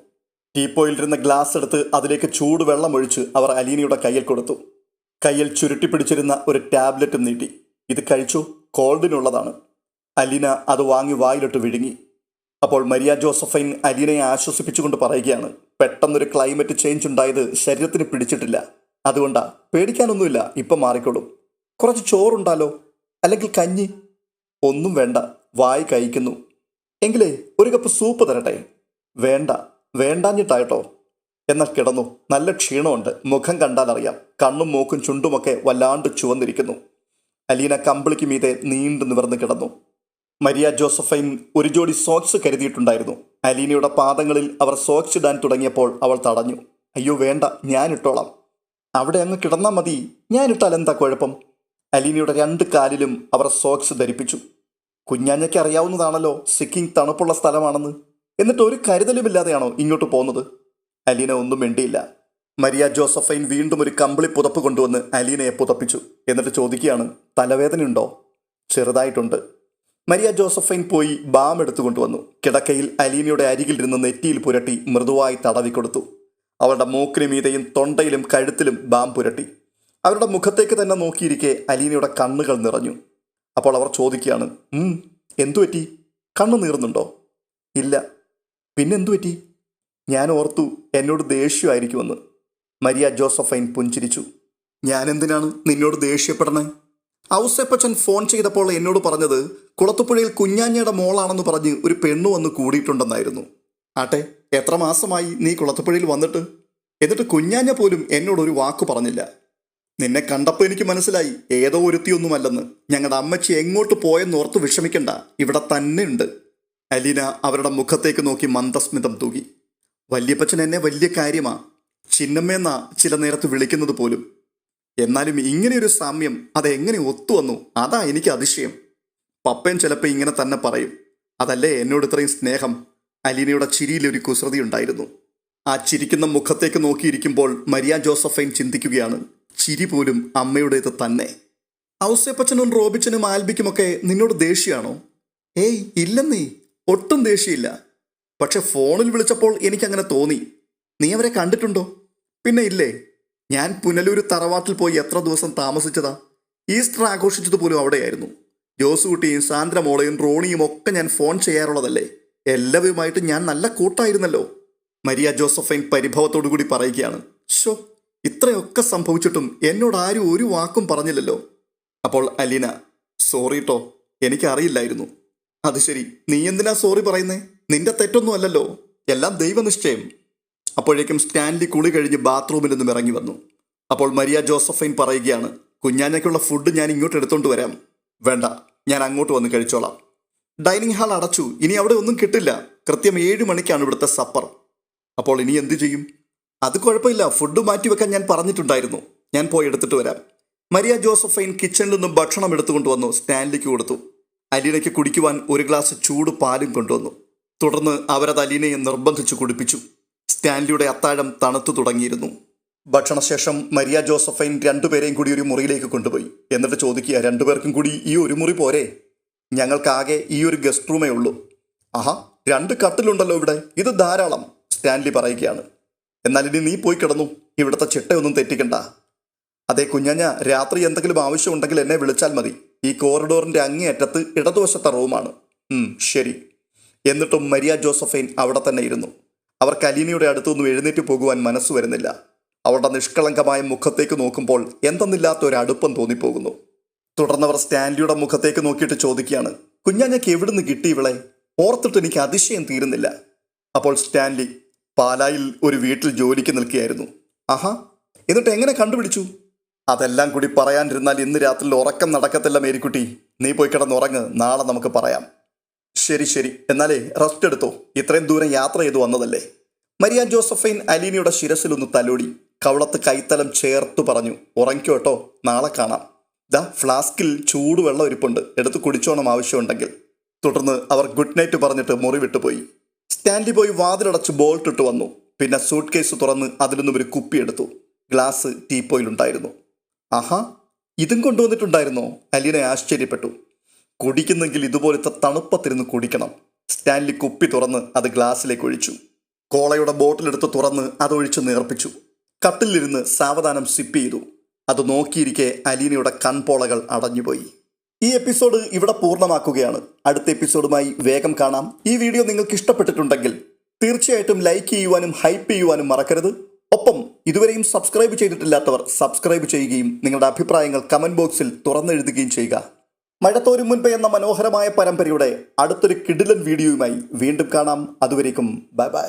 ടീപ്പോയിലിരുന്ന ഗ്ലാസ് എടുത്ത് അതിലേക്ക് ചൂടുവെള്ളം ഒഴിച്ച് അവർ അലീനയുടെ കയ്യിൽ കൊടുത്തു. കയ്യിൽ ചുരുട്ടിപ്പിടിച്ചിരുന്ന ഒരു ടാബ്ലറ്റും നീട്ടി. ഇത് കഴിച്ചു, കോൾഡിനുള്ളതാണ്. അലീന അത് വാങ്ങി വായിലിട്ട് വിഴുങ്ങി. അപ്പോൾ മരിയ ജോസഫൈൻ അലീനയെ ആശ്വസിപ്പിച്ചുകൊണ്ട് പറയുകയാണ്, പെട്ടെന്നൊരു ക്ലൈമറ്റ് ചേഞ്ച് ഉണ്ടായത് ശരീരത്തിന് പിടിച്ചിട്ടില്ല. അതുകൊണ്ടാ, പേടിക്കാനൊന്നുമില്ല, ഇപ്പം മാറിക്കോളും. കുറച്ച് ചോറുണ്ടാലോ? അല്ലെങ്കിൽ കഞ്ഞി? ഒന്നും വേണ്ട, വായി കഴിക്കുന്നു. എങ്കിലേ ഒരു കപ്പ് സൂപ്പ് തരട്ടെ? വേണ്ട, വേണ്ടാഞ്ഞിട്ടായിട്ടോ. എന്നാൽ കിടന്നു. നല്ല ക്ഷീണമുണ്ട്, മുഖം കണ്ടാൽ അറിയാം. കണ്ണും മൂക്കും ചുണ്ടുമൊക്കെ വല്ലാണ്ട് ചുവന്നിരിക്കുന്നു. അലീന കമ്പിളിക്ക് മീതെ നീണ്ടു നിവർന്ന് കിടന്നു. മരിയ ജോസഫൈൻ ഒരു ജോഡി സോക്സ് കരുതിയിട്ടുണ്ടായിരുന്നു. അലീനയുടെ പാദങ്ങളിൽ അവർ സോക്സ് ഇടാൻ തുടങ്ങിയപ്പോൾ അവൾ തടഞ്ഞു. അയ്യോ വേണ്ട, ഞാനിട്ടോളാം. അവിടെ അങ്ങ് കിടന്നാൽ മതി, ഞാനിട്ടാൽ എന്താ കുഴപ്പം? അലീനയുടെ 2 കാലിലും അവർ സോക്സ് ധരിപ്പിച്ചു. കുഞ്ഞാഞ്ഞയ്ക്ക് അറിയാവുന്നതാണല്ലോ സിക്കിംഗ് തണുപ്പുള്ള സ്ഥലമാണെന്ന്. എന്നിട്ട് ഒരു കരുതലുമില്ലാതെയാണോ ഇങ്ങോട്ട് പോകുന്നത്? അലീന ഒന്നും മിണ്ടിയില്ല. മരിയ ജോസഫൈൻ വീണ്ടും ഒരു കമ്പിളി പുതപ്പ് കൊണ്ടുവന്ന് അലീനയെ പുതപ്പിച്ചു. എന്നിട്ട് ചോദിക്കുകയാണ്, തലവേദനയുണ്ടോ? ചെറുതായിട്ടുണ്ട്. മരിയ ജോസഫൈൻ പോയി ബാം എടുത്തുകൊണ്ടുവന്നു. കിടക്കയിൽ അലീനയുടെ അരികിൽ ഇരുന്ന് നെറ്റിയിൽ പുരട്ടി മൃദുവായി തടവിക്കൊടുത്തു. അവളുടെ മൂക്കിന് മീതെയും തൊണ്ടയിലും കഴുത്തിലും ബാം പുരട്ടി. അവരുടെ മുഖത്തേക്ക് തന്നെ നോക്കിയിരിക്കെ അലീനയുടെ കണ്ണുകൾ നിറഞ്ഞു. അപ്പോൾ അവർ ചോദിക്കുകയാണ്, എന്തുപറ്റി? കണ്ണു നീറുന്നുണ്ടോ? ഇല്ല. പിന്നെന്തു പറ്റി? ഞാൻ ഓർത്തു എന്നോട് ദേഷ്യമായിരിക്കുമെന്ന്. മരിയ ജോസഫൈൻ പുഞ്ചിരിച്ചു. ഞാനെന്തിനാണ് നിന്നോട് ദേഷ്യപ്പെടണേ? ഔസേപ്പച്ചൻ ഫോൺ ചെയ്തപ്പോൾ എന്നോട് പറഞ്ഞത് കുളത്തുപുഴയിൽ കുഞ്ഞാഞ്ഞയുടെ മോളാണെന്ന് പറഞ്ഞ് ഒരു പെണ്ണു വന്ന് കൂടിയിട്ടുണ്ടെന്നായിരുന്നു. ആട്ടെ, എത്ര മാസമായി നീ കുളത്തുപുഴയിൽ വന്നിട്ട്? എന്നിട്ട് കുഞ്ഞാഞ്ഞ പോലും എന്നോടൊരു വാക്ക് പറഞ്ഞില്ല. നിന്നെ കണ്ടപ്പോൾ എനിക്ക് മനസ്സിലായി ഏതോ ഒരുത്തിയൊന്നുമല്ലെന്ന്. ഞങ്ങളുടെ അമ്മച്ചി എങ്ങോട്ട് പോയെന്നോർത്ത് വിഷമിക്കണ്ട, ഇവിടെ തന്നെ ഉണ്ട്. അലീന അവരുടെ മുഖത്തേക്ക് നോക്കി മന്ദസ്മിതം തൂകി. വല്യപ്പച്ചൻ എന്നെ വലിയ കാര്യമാ, ചിന്നമ്മയെന്നാ ചില നേരത്ത് വിളിക്കുന്നത് പോലും. എന്നാലും ഇങ്ങനെയൊരു സാമ്യം അതെങ്ങനെ ഒത്തുവന്നു? അതാ എനിക്ക് അതിശയം. പപ്പൻ ചിലപ്പോൾ ഇങ്ങനെ തന്നെ പറയും. അതല്ലേ എന്നോട് ഇത്രയും സ്നേഹം. അലീനയുടെ ചിരിയിലൊരു കുസൃതി ഉണ്ടായിരുന്നു. ആ ചിരിക്കുന്ന മുഖത്തേക്ക് നോക്കിയിരിക്കുമ്പോൾ മരിയ ജോസഫൈൻ ചിന്തിക്കുകയാണ്, ചിരി പോലും അമ്മയുടേത് തന്നെ. ഔസേപ്പച്ചനും റോബിച്ചനും ആൽബിക്കുമൊക്കെ നിന്നോട് ദേഷ്യമാണോ? ഏയ് ഇല്ലെന്നേ, ഒട്ടും ദേഷ്യമില്ല. പക്ഷെ ഫോണിൽ വിളിച്ചപ്പോൾ എനിക്കങ്ങനെ തോന്നി. നീ അവരെ കണ്ടിട്ടുണ്ടോ? പിന്നെ ഇല്ലേ, ഞാൻ പുനലൂർ തറവാട്ടിൽ പോയി എത്ര ദിവസം താമസിച്ചതാ. ഈസ്റ്റർ ആഘോഷിച്ചതുപോലും അവിടെയായിരുന്നു. ജോസുകുട്ടിയും സാന്ദ്രമോളയും റോണിയും ഒക്കെ ഞാൻ ഫോൺ ചെയ്യാറുള്ളതല്ലേ. എല്ലാവരുമായിട്ട് ഞാൻ നല്ല കൂട്ടായിരുന്നല്ലോ. മരിയ ജോസഫൈൻ പരിഭവത്തോടു കൂടി പറയുകയാണ്. ഷോ, ഇത്രയൊക്കെ സംഭവിച്ചിട്ടും എന്നോട് ആരും ഒരു വാക്കും പറഞ്ഞില്ലല്ലോ. അപ്പോൾ അലീന, സോറി ട്ടോ, എനിക്കറിയില്ലായിരുന്നു. അത് ശരി, നീ എന്തിനാ സോറി പറയുന്നേ? നിന്റെ തെറ്റൊന്നും അല്ലല്ലോ, എല്ലാം ദൈവനിശ്ചയം. അപ്പോഴേക്കും സ്റ്റാൻലി കുളി കഴിഞ്ഞ് ബാത്റൂമിൽ നിന്നും ഇറങ്ങി വന്നു. അപ്പോൾ മരിയ ജോസഫൈൻ പറയുകയാണ്, കുഞ്ഞാഞ്ഞയ്ക്കുള്ള ഫുഡ് ഞാൻ ഇങ്ങോട്ട് എടുത്തോണ്ട് വരാം. വേണ്ട, ഞാൻ അങ്ങോട്ട് വന്ന് കഴിച്ചോളാം. ഡൈനിങ് ഹാൾ അടച്ചു, ഇനി അവിടെ ഒന്നും കിട്ടില്ല. കൃത്യം 7 മണിക്കാണ് ഇവിടുത്തെ സപ്പർ. അപ്പോൾ ഇനി എന്തു ചെയ്യും? അത് കുഴപ്പമില്ല, ഫുഡ് മാറ്റിവെക്കാൻ ഞാൻ പറഞ്ഞിട്ടുണ്ടായിരുന്നു. ഞാൻ പോയി എടുത്തിട്ട് വരാം. മരിയ ജോസഫൈൻ കിച്ചണിൽ നിന്നും ഭക്ഷണം എടുത്തുകൊണ്ടുവന്നു സ്റ്റാൻലിക്ക് കൊടുത്തു. അലീനയ്ക്ക് കുടിക്കുവാൻ ഒരു ഗ്ലാസ് ചൂട് പാലും കൊണ്ടുവന്നു. തുടർന്ന് അവരത് അലീനയെ നിർബന്ധിച്ചു കുടിപ്പിച്ചു. സ്റ്റാൻലിയുടെ അത്താഴം തണുത്തു തുടങ്ങിയിരുന്നു. ഭക്ഷണശേഷം മരിയ ജോസഫൈൻ 2 പേരെയും കൂടി ഒരു മുറിയിലേക്ക് കൊണ്ടുപോയി. എന്നിട്ട് ചോദിക്കുക, 2 പേർക്കും കൂടി ഈ ഒരു മുറി പോരെ? ഞങ്ങൾക്കാകെ ഈ ഒരു ഗസ്റ്റ് റൂമേ ഉള്ളൂ. ആഹാ, 2 കട്ടിലുണ്ടല്ലോ ഇവിടെ, ഇത് ധാരാളം, സ്റ്റാൻലി പറയുകയാണ്. എന്നാൽ ഇനി നീ പോയി കിടന്നു, ഇവിടുത്തെ ചിട്ടയൊന്നും തെറ്റിക്കണ്ട. അതെ കുഞ്ഞാഞ്ഞ, രാത്രി എന്തെങ്കിലും ആവശ്യമുണ്ടെങ്കിൽ എന്നെ വിളിച്ചാൽ മതി. ഈ കോറിഡോറിന്റെ അങ്ങേയറ്റത്ത് ഇടതുവശത്തെ റൂമാണ്. ശരി. എന്നിട്ടും മരിയ ജോസഫൈൻ അവിടെ തന്നെ ഇരുന്നു. അവർക്ക് അലീനയുടെ അടുത്തൊന്നും എഴുന്നേറ്റ് പോകുവാൻ മനസ്സ് വരുന്നില്ല. അവളുടെ നിഷ്കളങ്കമായ മുഖത്തേക്ക് നോക്കുമ്പോൾ എന്തെന്നില്ലാത്ത ഒരു അടുപ്പം തോന്നിപ്പോകുന്നു. തുടർന്നവർ സ്റ്റാൻലിയുടെ മുഖത്തേക്ക് നോക്കിയിട്ട് ചോദിക്കുകയാണ്, കുഞ്ഞാഞ്ഞയ്ക്ക് എവിടുന്ന് കിട്ടി ഇവളെ? ഓർത്തിട്ട് എനിക്ക് അതിശയം തീരുന്നില്ല. അപ്പോൾ സ്റ്റാൻലി, പാലായിൽ ഒരു വീട്ടിൽ ജോലിക്ക് നിൽക്കുകയായിരുന്നു. ആഹാ, എന്നിട്ട് എങ്ങനെ കണ്ടുപിടിച്ചു? അതെല്ലാം കൂടി പറയാനിരുന്നാൽ ഇന്ന് രാത്രിയിൽ ഉറക്കം നടക്കത്തില്ല മേരിക്കുട്ടി. നീ പോയി കിടന്നുറങ്ങ്, നാളെ നമുക്ക് പറയാം. ശരി ശരി, എന്നാലേ റെസ്റ്റ് എടുത്തോ, ഇത്രയും ദൂരം യാത്ര ചെയ്തു വന്നതല്ലേ. മരിയ ജോസഫൈൻ അലീനയുടെ ശിരസിലൊന്ന് തലോടി കവളത്ത് കൈത്തലം ചേർത്തു പറഞ്ഞു, ഉറങ്ങിക്കോ കേട്ടോ, നാളെ കാണാം. ദാ ഫ്ലാസ്കിൽ ചൂടുവെള്ളം ഇരിപ്പുണ്ട്, എടുത്ത് കുടിച്ചോണം ആവശ്യമുണ്ടെങ്കിൽ. തുടർന്ന് അവർ ഗുഡ് നൈറ്റ് പറഞ്ഞിട്ട് മുറി വിട്ടുപോയി. സ്റ്റാൻലി പോയി വാതിലടച്ച് ബോൾട്ട് ഇട്ട് വന്നു. പിന്നെ സൂട്ട് കേസ് തുറന്ന് അതിൽ നിന്നും ഒരു കുപ്പി എടുത്തു. ഗ്ലാസ് ടീപ്പോയിലുണ്ടായിരുന്നു. ആഹാ, ഇതും കൊണ്ടുവന്നിട്ടുണ്ടായിരുന്നോ? അലീന ആശ്ചര്യപ്പെട്ടു. കുടിക്കുന്നെങ്കിൽ ഇതുപോലത്തെ തണുപ്പത്തിരുന്ന് കുടിക്കണം. സ്റ്റാൻലി കുപ്പി തുറന്ന് അത് ഗ്ലാസ്സിലേക്ക് ഒഴിച്ചു. കോളയുടെ ബോട്ടിലെടുത്ത് തുറന്ന് അതൊഴിച്ച് നേർപ്പിച്ചു. കട്ടിലിരുന്ന് സാവധാനം സിപ്പ് ചെയ്തു. അത് നോക്കിയിരിക്കെ അലീനയുടെ കൺപോളകൾ അടഞ്ഞുപോയി. ഈ എപ്പിസോഡ് ഇവിടെ പൂർണ്ണമാക്കുകയാണ്. അടുത്ത എപ്പിസോഡുമായി വേഗം കാണാം. ഈ വീഡിയോ നിങ്ങൾക്ക് ഇഷ്ടപ്പെട്ടിട്ടുണ്ടെങ്കിൽ തീർച്ചയായിട്ടും ലൈക്ക് ചെയ്യുവാനും ഹൈപ്പ് ചെയ്യുവാനും മറക്കരുത്. ഒപ്പം ഇതുവരെയും സബ്സ്ക്രൈബ് ചെയ്തിട്ടില്ലാത്തവർ സബ്സ്ക്രൈബ് ചെയ്യുകയും നിങ്ങളുടെ അഭിപ്രായങ്ങൾ കമൻറ്റ് ബോക്സിൽ തുറന്നെഴുതുകയും ചെയ്യുക. മഴത്തോരും മുൻപേ എന്ന മനോഹരമായ പരമ്പരയുടെ അടുത്തൊരു കിടിലൻ വീഡിയോയുമായി വീണ്ടും കാണാം. അതുവരേക്കും ബൈ ബൈ.